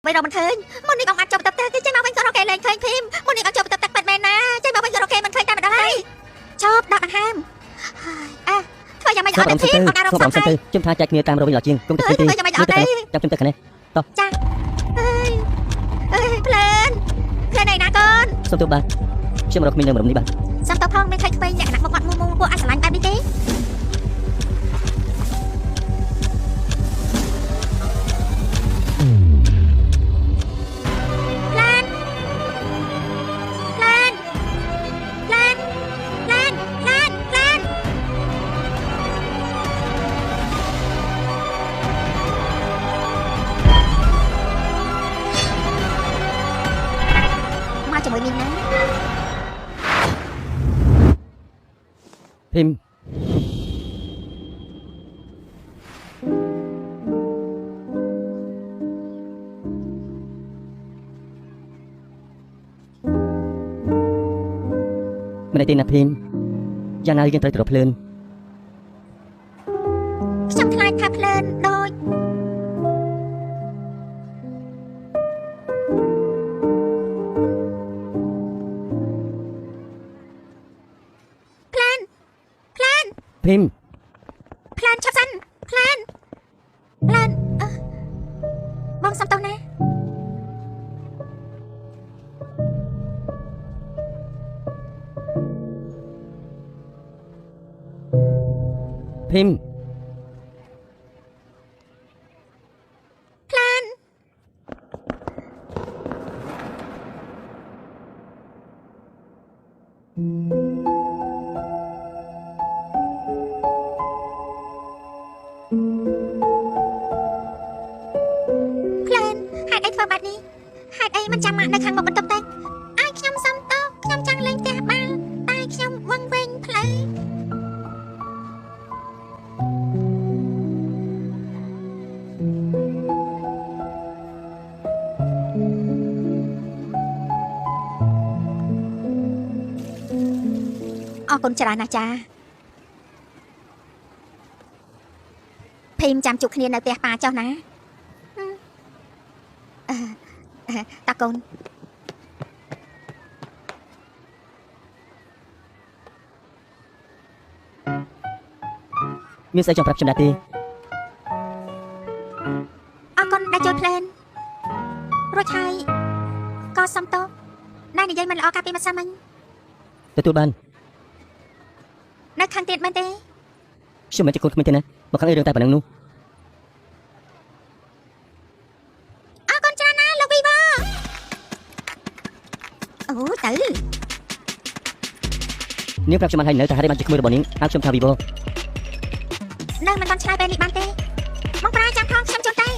bây giờ mình khơi mình đi bằng mặt chụp tập tê chơi mau bên karaoke lên khơi phim mình đi bằng chụp tập tê bật mền nè chơi mau bên karaoke mình khơi ta mà đây chụp đặt ham à thôi giờ mày ở đây phim còn đâu xong rồi chúng ta chạy kia cam rồi bây giờ chiên cũng thôi bây giờ mày ở đây trong chúng ta này to cha lên này nè con xong tôi ba xem mà mình đi ba xong tao phong bên khơi phơi nhẹ nặng một ngọn mua ai sẵn lạnh ta đi tíជាមួយមីងណាភីមមិនទេណាភីមយ៉ាងណាយើងត្រូវត្រភ្លើនខ្ញុំខ្លាចថាភ្លើនដូចភីមផ្លានឆាប់សិនផ្លានបងសំតោណាភីមផ្លានมันចាំមកនៅខាងមុខបន្ទប់តែអាយខ្ញុំសុំទោសខ្ញុំចង់លេងផ្ទះបាល់តែខ្ញុំវឹងវែងផ្លូវអរគុណច្រើនណាស់ចាភីមចាំជួបគ្នានៅផ្ទះប៉ាចុះណាតាកូនមានស្អីចង់ប្រាប់ខ្ញុំដែរទេអរគុណដែលជួយភ្លែនរួចហើយក៏សុំទោសដែលនិយាយមិនល្អកាលពីម្សិលមិញទទួលបាននៅខាងទៀតមែនទេខ្ញុំមិនជាកូនក្មេងទេណាមកខាងអីរឿងតែប៉ុណ្្នឹងនោះអូទៅនាងប្រាប់ខ្ញុំបានហើយនៅតែហេតុបានជាក្មួយរបស់នាងហៅខ្ញុំថាវីវ៉ូនៅមិនបានឆ្លើយពេលនេះបានទេមកប្រាចាំផងខ្ញុំចូលទៅ